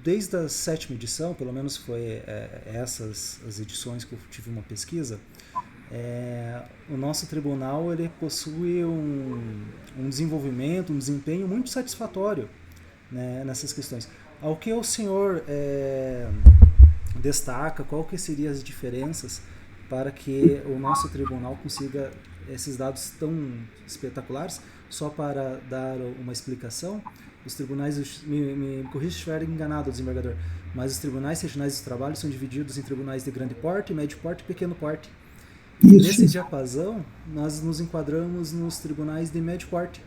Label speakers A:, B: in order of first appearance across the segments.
A: Desde a sétima edição, pelo menos foi essas as edições que eu tive uma pesquisa, o nosso tribunal ele possui um desenvolvimento, um desempenho muito satisfatório, né, nessas questões. Ao que o senhor destaca, qual que seriam as diferenças para que o nosso tribunal consiga esses dados tão espetaculares? Só para dar uma explicação, os tribunais, me corrija se estiver enganado, desembargador, mas os tribunais regionais do trabalho são divididos em tribunais de grande porte, médio porte e pequeno porte. E
B: Isso,
A: nesse
B: isso.
A: diapasão, nós nos enquadramos nos tribunais de médio porte.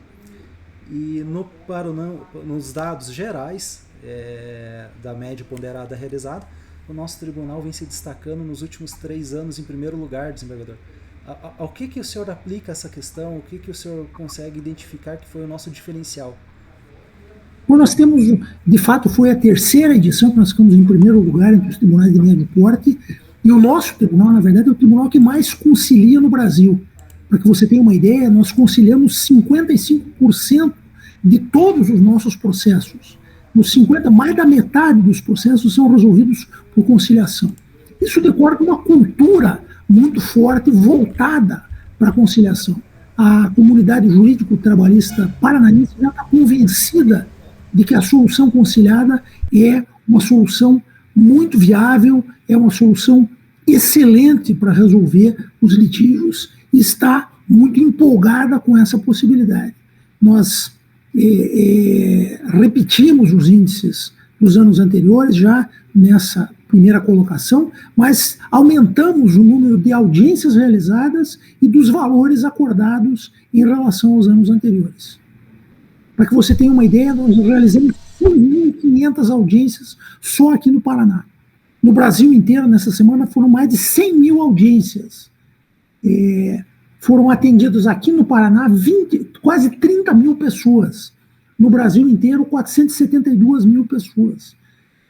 A: E nos dados gerais da média ponderada realizada, o nosso tribunal vem se destacando nos últimos 3 anos em primeiro lugar, desembargador. Ao que o senhor aplica essa questão? O que o senhor consegue identificar que foi o nosso diferencial?
B: Bom, nós temos, de fato, foi a terceira edição que nós ficamos em primeiro lugar entre os tribunais de médio porte, e o nosso tribunal, na verdade, é o tribunal que mais concilia no Brasil. Para que você tenha uma ideia, nós conciliamos 55% de todos os nossos processos. Os 50, mais da metade dos processos são resolvidos por conciliação. Isso decorre com uma cultura muito forte voltada para a conciliação. A comunidade jurídico-trabalhista paranaense já está convencida de que a solução conciliada é uma solução muito viável, é uma solução excelente para resolver os litígios e está muito empolgada com essa possibilidade. Nós repetimos os índices dos anos anteriores já nessa primeira colocação, mas aumentamos o número de audiências realizadas e dos valores acordados em relação aos anos anteriores. Para que você tenha uma ideia, nós realizamos 1.500 audiências só aqui no Paraná. No Brasil inteiro, nessa semana, foram mais de 100 mil audiências. Foram atendidos aqui no Paraná quase 30 mil pessoas. No Brasil inteiro, 472 mil pessoas.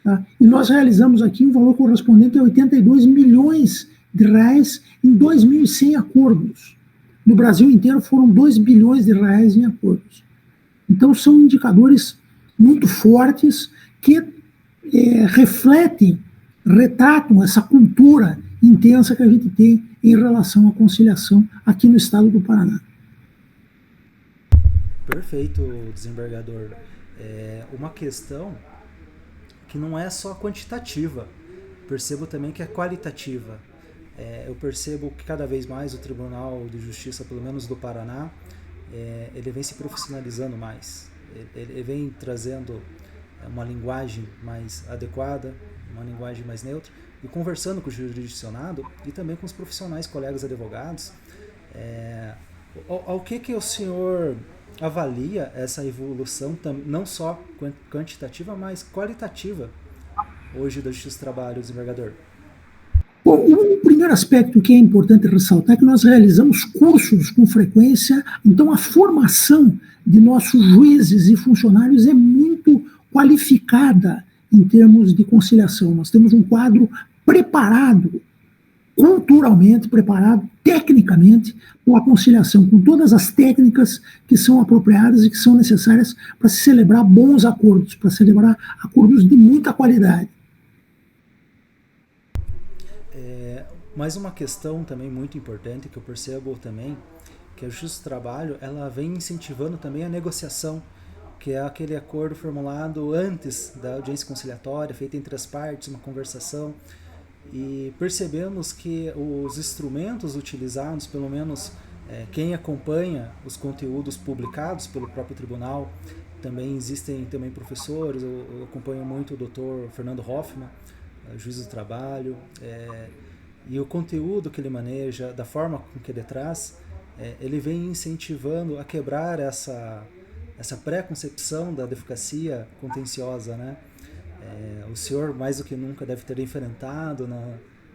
B: Tá? E nós realizamos aqui um valor correspondente a 82 milhões de reais em 2.100 acordos. No Brasil inteiro foram 2 bilhões de reais em acordos. Então, são indicadores muito fortes que refletem, retratam essa cultura intensa que a gente tem em relação à conciliação aqui no estado do Paraná.
A: Perfeito, desembargador. Uma questão que não é só quantitativa, percebo também que é qualitativa. Eu percebo que cada vez mais o Tribunal de Justiça, pelo menos do Paraná, ele vem se profissionalizando mais. Ele vem trazendo uma linguagem mais adequada, uma linguagem mais neutra, e conversando com o jurisdicionado e também com os profissionais, colegas advogados. Ao que o senhor avalia essa evolução, não só quantitativa, mas qualitativa, hoje da Justiça do Trabalho, desembargador?
B: Bom, o primeiro aspecto que é importante ressaltar é que nós realizamos cursos com frequência, então a formação de nossos juízes e funcionários é muito qualificada em termos de conciliação. Nós temos um quadro preparado, culturalmente preparado, tecnicamente, para a conciliação, com todas as técnicas que são apropriadas e que são necessárias para se celebrar bons acordos, para celebrar acordos de muita qualidade.
A: Mais uma questão também muito importante que eu percebo também, que a Justiça do Trabalho ela vem incentivando também a negociação, que é aquele acordo formulado antes da audiência conciliatória, feita entre as partes, uma conversação. E percebemos que os instrumentos utilizados, pelo menos quem acompanha os conteúdos publicados pelo próprio tribunal, também existem também professores, eu acompanho muito o Dr. Fernando Hoffmann, juiz do trabalho, e o conteúdo que ele maneja, da forma com que ele traz, ele vem incentivando a quebrar essa pré-concepção da advocacia contenciosa, né? O senhor, mais do que nunca, deve ter enfrentado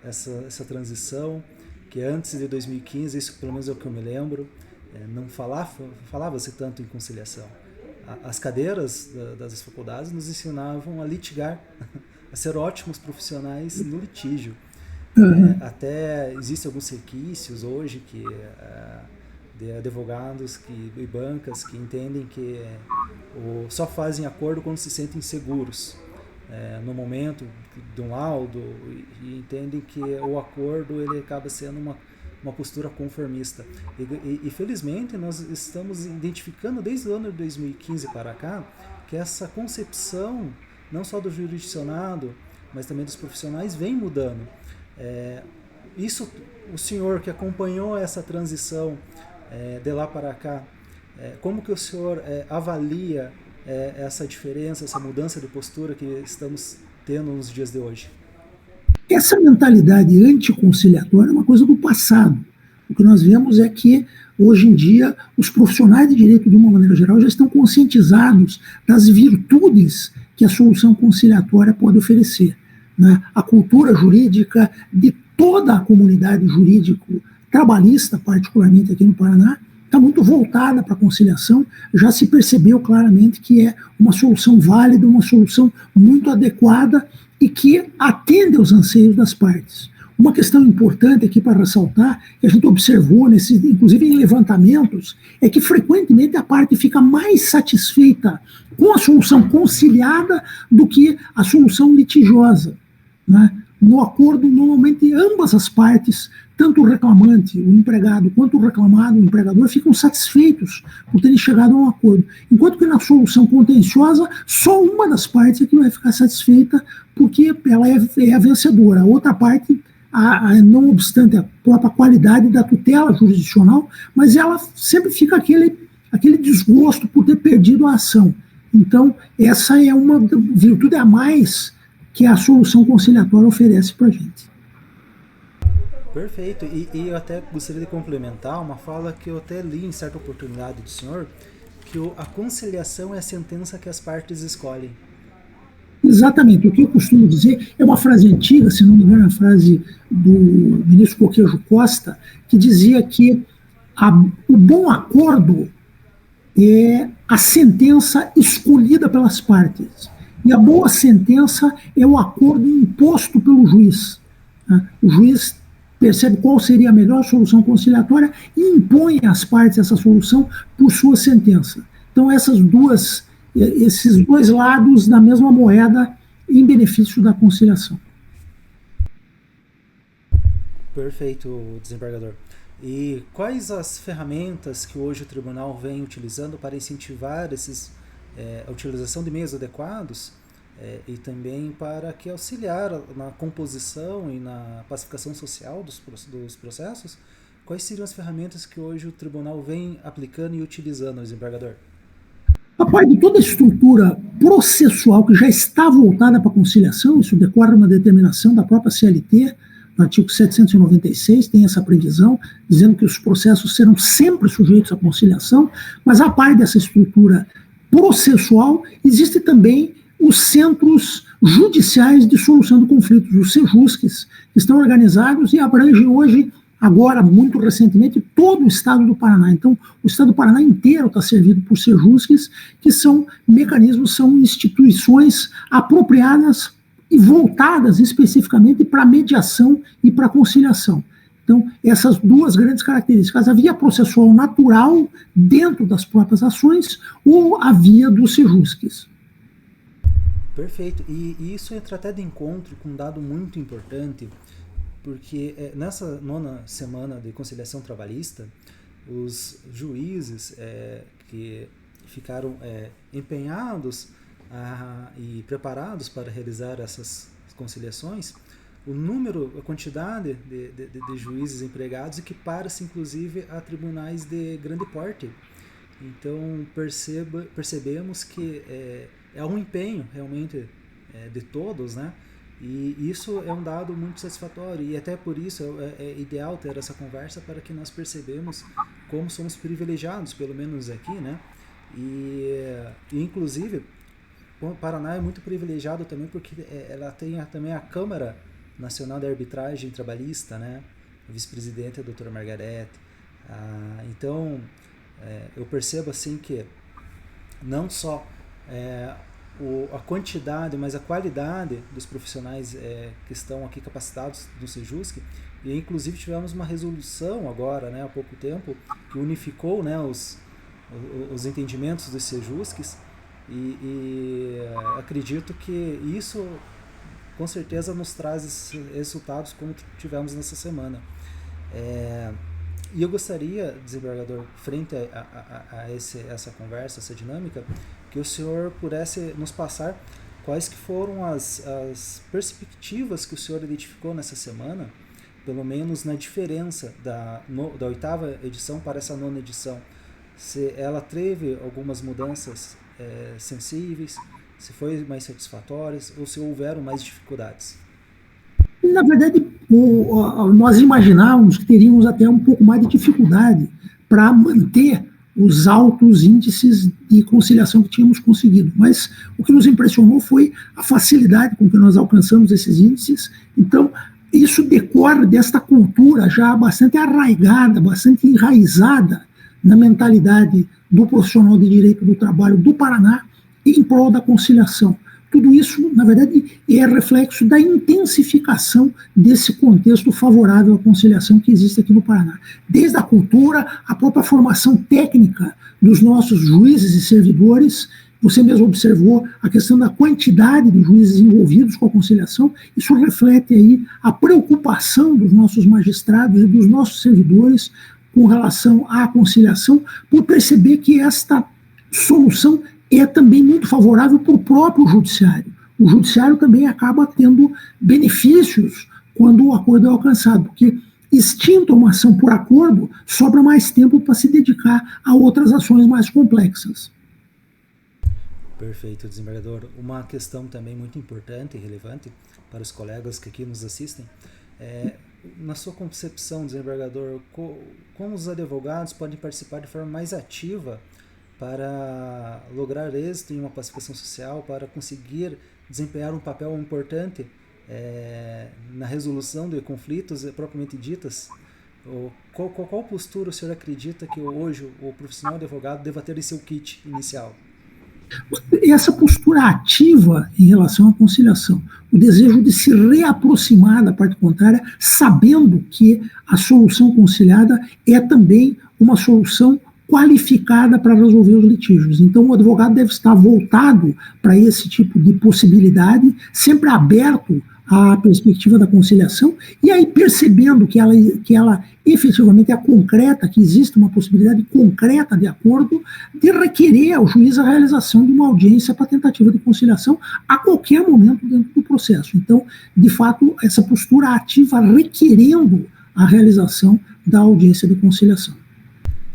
A: essa transição, que antes de 2015, isso pelo menos é o que eu me lembro, não falava-se tanto em conciliação. As cadeiras das faculdades nos ensinavam a litigar, a ser ótimos profissionais no litígio.
B: Uhum.
A: Até existem alguns requisitos hoje que de advogados e bancas que entendem que só fazem acordo quando se sentem seguros no momento de um laudo, e entendem que o acordo ele acaba sendo uma postura conformista. E felizmente nós estamos identificando desde o ano de 2015 para cá que essa concepção, não só do jurisdicionado, mas também dos profissionais, vem mudando. Isso, o senhor que acompanhou essa transição de lá para cá, como que o senhor avalia essa diferença, essa mudança de postura que estamos tendo nos dias de hoje?
B: Essa mentalidade anticonciliatória é uma coisa do passado. O que nós vemos é que, hoje em dia, os profissionais de direito, de uma maneira geral, já estão conscientizados das virtudes que a solução conciliatória pode oferecer. Né? A cultura jurídica de toda a comunidade jurídico-trabalhista, particularmente aqui no Paraná, está muito voltada para a conciliação. Já se percebeu claramente que é uma solução válida, uma solução muito adequada e que atende aos anseios das partes. Uma questão importante aqui para ressaltar, que a gente observou, inclusive em levantamentos, é que frequentemente a parte fica mais satisfeita com a solução conciliada do que a solução litigiosa. Né? No acordo, normalmente ambas as partes, tanto o reclamante, o empregado, quanto o reclamado, o empregador, ficam satisfeitos por terem chegado a um acordo. Enquanto que na solução contenciosa, só uma das partes é que vai ficar satisfeita porque ela é a vencedora. A outra parte, não obstante a própria qualidade da tutela jurisdicional, mas ela sempre fica aquele desgosto por ter perdido a ação. Então, essa é uma virtude a mais que a solução conciliatória oferece para a gente.
A: Perfeito. E eu até gostaria de complementar uma fala que eu até li em certa oportunidade do senhor, que a conciliação é a sentença que as partes escolhem.
B: Exatamente. O que eu costumo dizer é uma frase antiga, se não me engano, a frase do ministro Coquejo Costa, que dizia que o bom acordo é a sentença escolhida pelas partes. E a boa sentença é o acordo imposto pelo juiz. O juiz percebe qual seria a melhor solução conciliatória e impõe às partes essa solução por sua sentença. Então, esses dois lados da mesma moeda em benefício da conciliação.
A: Perfeito, desembargador. E quais as ferramentas que hoje o tribunal vem utilizando para incentivar a utilização de meios adequados e também para que auxiliar na composição e na pacificação social dos processos? Quais seriam as ferramentas que hoje o tribunal vem aplicando e utilizando, desembargador?
B: A parte de toda a estrutura processual que já está voltada para a conciliação, isso decorre uma determinação da própria CLT, no artigo 796, tem essa previsão, dizendo que os processos serão sempre sujeitos à conciliação, mas a parte dessa estrutura processual, existe também os centros judiciais de solução de conflitos, os CEJUSCs, que estão organizados e abrangem hoje, agora, muito recentemente, todo o estado do Paraná. Então, o estado do Paraná inteiro está servido por CEJUSCs, que são mecanismos, são instituições apropriadas e voltadas especificamente para a mediação e para a conciliação. Então, essas duas grandes características, a via processual natural dentro das próprias ações ou a via dos CEJUSCs.
A: Perfeito. E isso entra até de encontro com um dado muito importante, porque nessa 9ª semana de conciliação trabalhista, os juízes que ficaram empenhados e preparados para realizar essas conciliações, a quantidade de juízes empregados equipara-se inclusive a tribunais de grande porte. Então percebemos que é um empenho realmente de todos, né? E isso é um dado muito satisfatório, e até por isso é ideal ter essa conversa para que nós percebamos como somos privilegiados, pelo menos aqui, né? E inclusive o Paraná é muito privilegiado também porque ela tem também a Câmara Nacional de Arbitragem Trabalhista, né? A vice-presidente é a doutora Margarete. Então eu percebo assim que não só a quantidade, mas a qualidade dos profissionais que estão aqui capacitados do Sejusc, e inclusive tivemos uma resolução agora, né, há pouco tempo, que unificou, né, os entendimentos dos Sejuscs, e acredito que isso com certeza nos traz resultados como tivemos nessa semana. E eu gostaria, desembargador, frente a essa conversa, essa dinâmica, que o senhor pudesse nos passar quais que foram as perspectivas que o senhor identificou nessa semana, pelo menos na diferença da 8ª edição para essa 9ª edição. Se ela teve algumas mudanças sensíveis, se foi mais satisfatórias ou se houveram mais dificuldades.
B: Na verdade, nós imaginávamos que teríamos até um pouco mais de dificuldade para manter os altos índices de conciliação que tínhamos conseguido. Mas o que nos impressionou foi a facilidade com que nós alcançamos esses índices. Então, isso decorre desta cultura já bastante arraigada, bastante enraizada na mentalidade do profissional de direito do trabalho do Paraná em prol da conciliação. Tudo isso, na verdade, é reflexo da intensificação desse contexto favorável à conciliação que existe aqui no Paraná. Desde a cultura, a própria formação técnica dos nossos juízes e servidores, você mesmo observou a questão da quantidade de juízes envolvidos com a conciliação, isso reflete aí a preocupação dos nossos magistrados e dos nossos servidores com relação à conciliação, por perceber que esta solução é também muito favorável para o próprio judiciário. O judiciário também acaba tendo benefícios quando o acordo é alcançado, porque extinta uma ação por acordo, sobra mais tempo para se dedicar a outras ações mais complexas.
A: Perfeito, desembargador. Uma questão também muito importante e relevante para os colegas que aqui nos assistem na sua concepção, desembargador, como os advogados podem participar de forma mais ativa para lograr êxito em uma pacificação social, para conseguir desempenhar um papel importante na resolução de conflitos propriamente ditas? Qual postura o senhor acredita que hoje o profissional advogado deva ter em seu kit inicial?
B: Essa postura ativa em relação à conciliação, o desejo de se reaproximar da parte contrária, sabendo que a solução conciliada é também uma solução qualificada para resolver os litígios. Então, o advogado deve estar voltado para esse tipo de possibilidade, sempre aberto à perspectiva da conciliação, e aí percebendo que ela efetivamente é concreta, que existe uma possibilidade concreta de acordo, de requerer ao juiz a realização de uma audiência para tentativa de conciliação a qualquer momento dentro do processo. Então, de fato, essa postura ativa requerendo a realização da audiência de conciliação.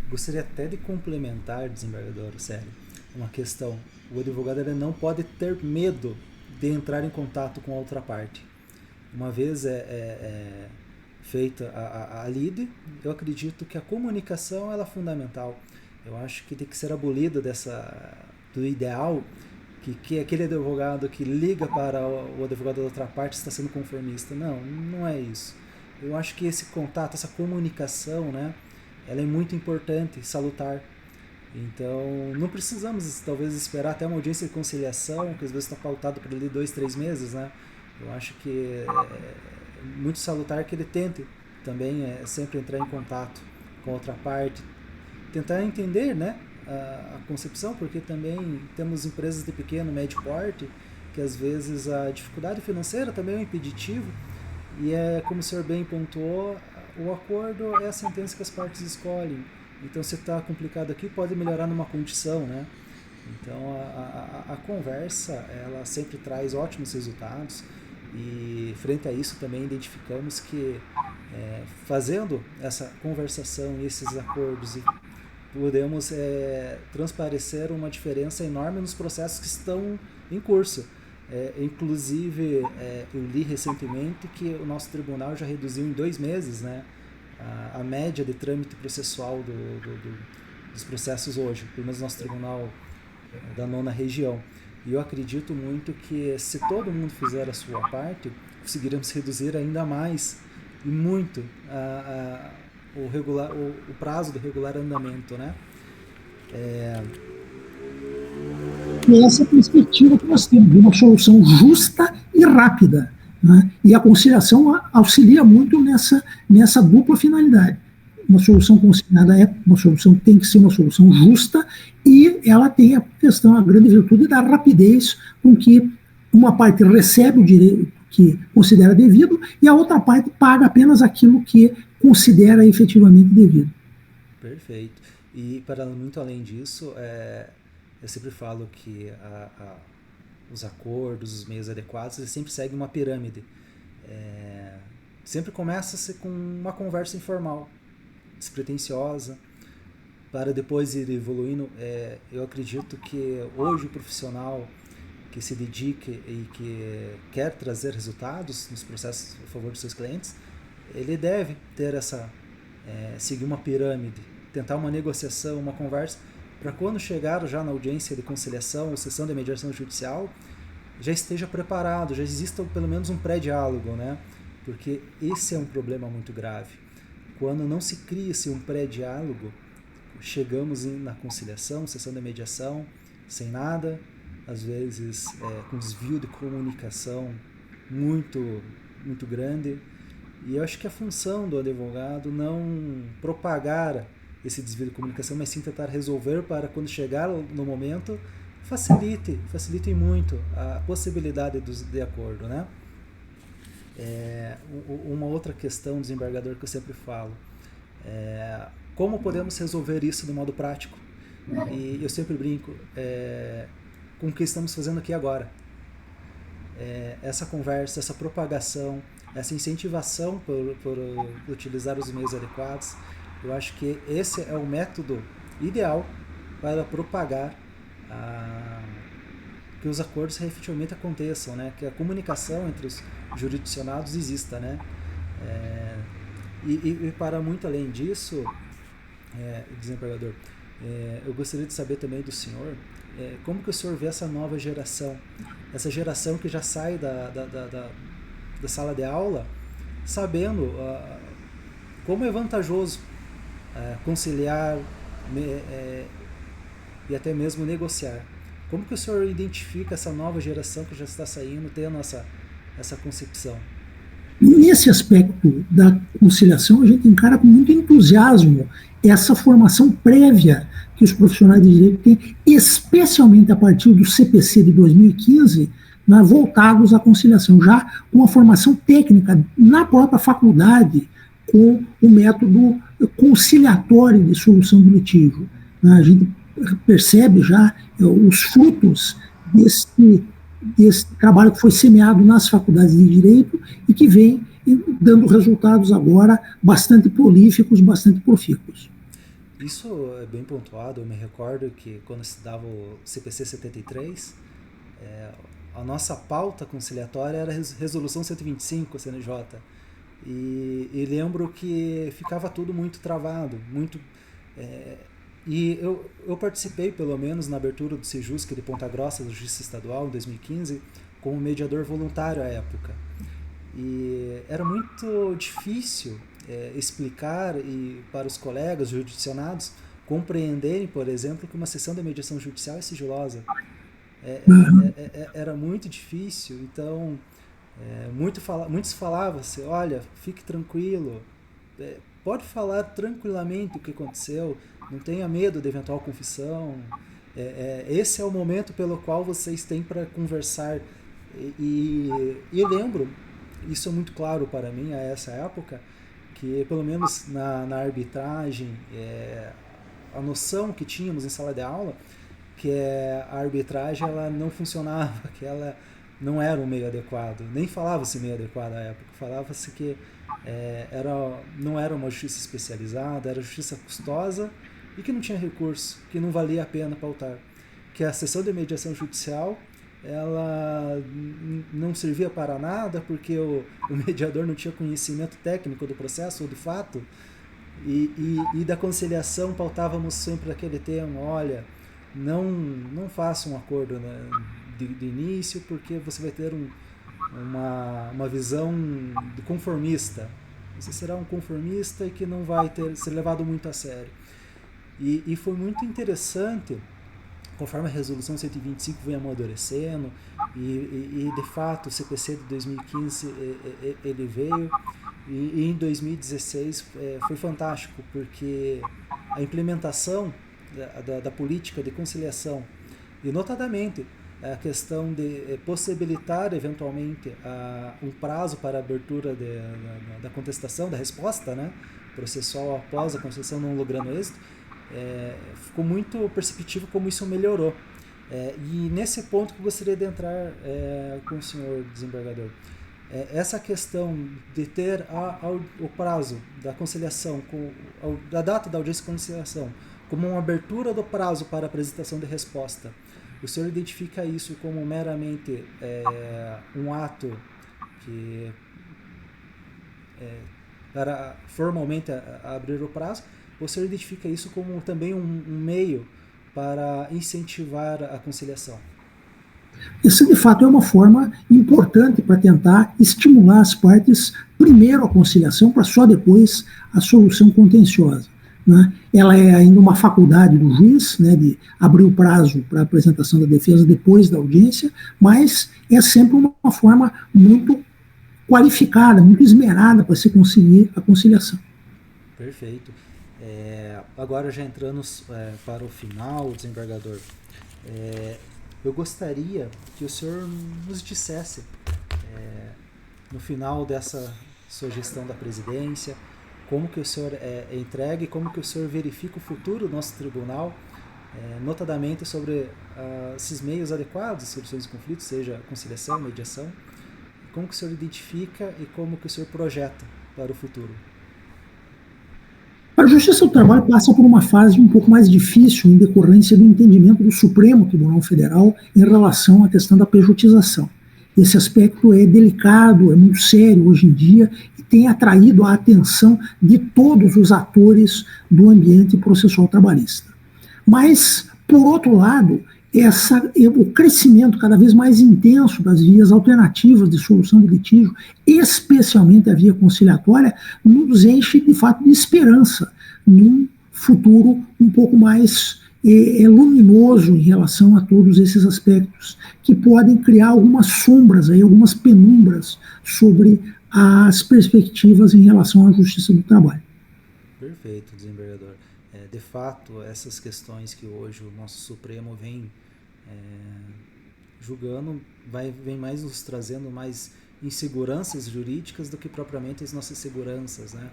A: Gostaria até de complementar, desembargador, sério, uma questão. O advogado ele não pode ter medo de entrar em contato com a outra parte. Uma vez feita a lide, eu acredito que a comunicação ela é fundamental. Eu acho que tem que ser abolida do ideal que aquele advogado que liga para o advogado da outra parte está sendo conformista. Não é isso. Eu acho que esse contato, essa comunicação, né, ela é muito importante, salutar. Então, não precisamos, talvez, esperar até uma audiência de conciliação, que às vezes está pautado por ali 2, 3 meses, né? Eu acho que é muito salutar que ele tente também sempre entrar em contato com a outra parte, tentar entender, né, a concepção, porque também temos empresas de pequeno, médio porte, que às vezes a dificuldade financeira também é um impeditivo, e como o senhor bem pontuou, o acordo é a sentença que as partes escolhem. Então, se está complicado aqui, pode melhorar numa condição, né? Então, a conversa, ela sempre traz ótimos resultados, e frente a isso também identificamos que fazendo essa conversação e esses acordos, podemos transparecer uma diferença enorme nos processos que estão em curso. Inclusive, eu li recentemente que o nosso tribunal já reduziu em 2 meses, né, a média de trâmite processual dos processos hoje, pelo menos nosso tribunal da 9ª região. E eu acredito muito que se todo mundo fizer a sua parte, conseguiremos reduzir ainda mais e muito o prazo do regular andamento, né?
B: é essa perspectiva que nós temos, de uma solução justa e rápida. Né? E a conciliação auxilia muito nessa dupla finalidade. Uma solução conciliada uma solução, tem que ser uma solução justa, e ela tem a questão, a grande virtude da rapidez com que uma parte recebe o direito que considera devido e a outra parte paga apenas aquilo que considera efetivamente devido.
A: Perfeito. E para muito além disso, eu sempre falo que os acordos, os meios adequados, eles sempre seguem uma pirâmide. Sempre começa-se com uma conversa informal, despretensiosa, para depois ir evoluindo. Eu acredito que hoje o profissional que se dedique e que quer trazer resultados nos processos a favor dos seus clientes, ele deve ter seguir uma pirâmide, tentar uma negociação, uma conversa, para quando chegar já na audiência de conciliação ou sessão de mediação judicial, já esteja preparado, já exista pelo menos um pré-diálogo, né? Porque esse é um problema muito grave. Quando não se cria-se um pré-diálogo, chegamos na conciliação, sessão de mediação, sem nada, às vezes com desvio de comunicação muito, muito grande. E eu acho que a função do advogado não propagar esse desvio de comunicação, mas sim tentar resolver para quando chegar no momento, facilite muito a possibilidade de acordo, né? Uma outra questão, desembargador, que eu sempre falo, como podemos resolver isso de modo prático? E eu sempre brinco com o que estamos fazendo aqui agora. Essa conversa, essa propagação, essa incentivação por utilizar os meios adequados, eu acho que esse é o método ideal para propagar que os acordos efetivamente aconteçam, né? Que a comunicação entre os jurisdicionados exista, né? E para muito além disso, desembargador, eu gostaria de saber também do senhor como que o senhor vê essa nova geração, essa geração que já sai da sala de aula sabendo como é vantajoso conciliar e até mesmo negociar. Como que o senhor identifica essa nova geração que já está saindo, tendo essa concepção?
B: Nesse aspecto da conciliação, a gente encara com muito entusiasmo essa formação prévia que os profissionais de direito têm, especialmente a partir do CPC de 2015, voltados à conciliação, já com uma formação técnica na própria faculdade, com o método conciliatório de solução do litígio. A gente percebe já os frutos desse trabalho que foi semeado nas faculdades de Direito e que vem dando resultados agora bastante prolíficos, bastante profícuos.
A: Isso é bem pontuado. Eu me recordo que quando se dava o CPC 73, a nossa pauta conciliatória era a Resolução 125, CNJ. E lembro que ficava tudo muito travado, muito... E eu participei, pelo menos, na abertura do Sejusc de Ponta Grossa, da Justiça Estadual, em 2015, como mediador voluntário à época. E era muito difícil explicar para os colegas jurisdicionados compreenderem, por exemplo, que uma sessão de mediação judicial é sigilosa. Era muito difícil, então muitos falavam assim, olha, fique tranquilo, pode falar tranquilamente o que aconteceu, não tenha medo de eventual confissão, esse é o momento pelo qual vocês têm para conversar. E eu lembro, isso é muito claro para mim a essa época, que pelo menos na arbitragem, a noção que tínhamos em sala de aula, que a arbitragem ela não funcionava, que ela não era um meio adequado, nem falava-se meio adequado à época, falava-se que não era uma justiça especializada, era justiça custosa e que não tinha recurso, que não valia a pena pautar, que a sessão de mediação judicial ela não servia para nada porque o mediador não tinha conhecimento técnico do processo ou do fato, e da conciliação pautávamos sempre aquele tema, olha, não faça um acordo, né, de início, porque você vai ter uma visão de conformista, você será um conformista e que não vai ser levado muito a sério. E foi muito interessante conforme a resolução 125 vem amadurecendo, e de fato o CPC de 2015 ele veio, e em 2016 foi fantástico, porque a implementação da política de conciliação, e notadamente a questão de possibilitar eventualmente um prazo para a abertura da contestação, da resposta, né, processual após a concessão não logrando êxito, ficou muito perceptível como isso melhorou. E nesse ponto que eu gostaria de entrar com o senhor desembargador, essa questão de ter o prazo da conciliação, da data da audiência de conciliação, como uma abertura do prazo para apresentação de resposta, o senhor identifica isso como meramente um ato que para formalmente abrir o prazo, ou o senhor identifica isso como também um meio para incentivar a conciliação?
B: Essa, de fato, é uma forma importante para tentar estimular as partes, primeiro a conciliação, para só depois a solução contenciosa, né? Ela é ainda uma faculdade do juiz, né, de abrir o prazo para a apresentação da defesa depois da audiência, mas é sempre uma forma muito qualificada, muito esmerada para se conseguir a conciliação.
A: Perfeito. Agora já entrando para o final, desembargador, eu gostaria que o senhor nos dissesse, no final dessa sua gestão da presidência, como que o senhor entrega e como que o senhor verifica o futuro do nosso tribunal, notadamente sobre esses meios adequados de soluções de conflitos, seja conciliação, mediação, como que o senhor identifica e como que o senhor projeta para o futuro?
B: A Justiça do Trabalho passa por uma fase um pouco mais difícil em decorrência do entendimento do Supremo Tribunal Federal em relação à questão da pejotização. Esse aspecto é delicado, é muito sério hoje em dia e tem atraído a atenção de todos os atores do ambiente processual trabalhista. Mas, por outro lado, o crescimento cada vez mais intenso das vias alternativas de solução de litígio, especialmente a via conciliatória, nos enche de fato de esperança num futuro um pouco mais luminoso em relação a todos esses aspectos, que podem criar algumas sombras, algumas penumbras sobre as perspectivas em relação à Justiça do Trabalho.
A: Perfeito, desembargador. De fato, essas questões que hoje o nosso Supremo vem julgando, vem mais nos trazendo mais inseguranças jurídicas do que propriamente as nossas seguranças, né?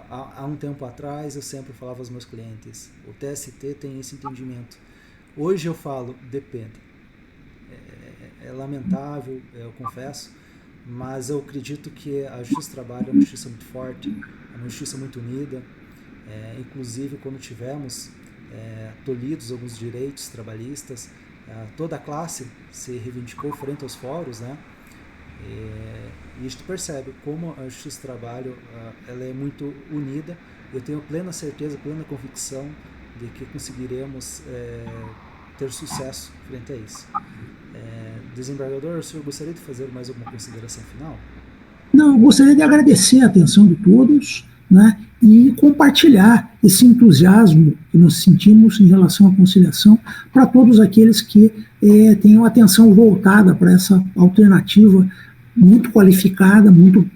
A: Há um tempo atrás eu sempre falava aos meus clientes, o TST tem esse entendimento. Hoje eu falo, depende. É lamentável, eu confesso, mas eu acredito que a Justiça do Trabalho é uma justiça muito forte, é uma justiça muito unida. Inclusive, quando tivemos tolhidos alguns direitos trabalhistas, toda a classe se reivindicou frente aos fóruns, né? E isto percebe como a Justiça do Trabalho ela é muito unida. Eu tenho plena certeza, plena convicção de que conseguiremos ter sucesso frente a isso. Desembargador, o senhor gostaria de fazer mais alguma consideração final?
B: Não, eu gostaria de agradecer a atenção de todos, né, e compartilhar esse entusiasmo que nós sentimos em relação à conciliação para todos aqueles que tenham atenção voltada para essa alternativa muito qualificada, muito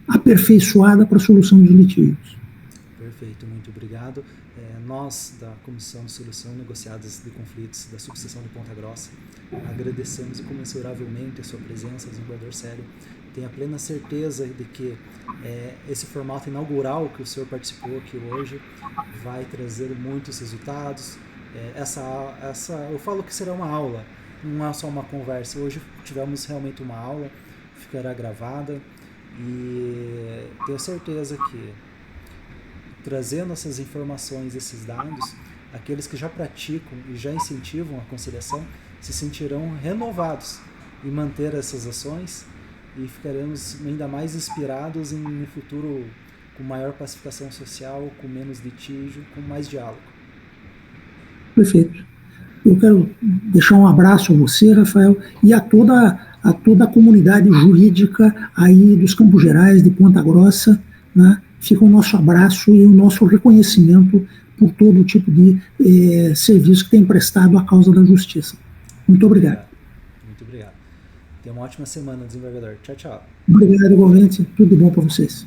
B: aperfeiçoada para a solução dos litígios.
A: Perfeito, muito obrigado. Nós, da Comissão de Solução Negociadas de Conflitos da Subseção de Ponta Grossa, agradecemos incomensuravelmente a sua presença, desembargador Célio. Tenho a plena certeza de que esse formato inaugural que o senhor participou aqui hoje vai trazer muitos resultados. Eu falo que será uma aula, não é só uma conversa. Hoje tivemos realmente uma aula, ficará gravada, e tenho certeza que, trazendo essas informações, esses dados, aqueles que já praticam e já incentivam a conciliação se sentirão renovados em manter essas ações, e ficaremos ainda mais inspirados em um futuro com maior pacificação social, com menos litígio, com mais diálogo.
B: Perfeito. Eu quero deixar um abraço a você, Rafael, e a toda a comunidade jurídica aí dos Campos Gerais, de Ponta Grossa, né? Fica o nosso abraço e o nosso reconhecimento por todo tipo de serviço que tem prestado à causa da justiça. Muito obrigado.
A: Muito obrigado. Tenha uma ótima semana, desembargador. Tchau, tchau.
B: Obrigado, igualmente. Tudo bom para vocês.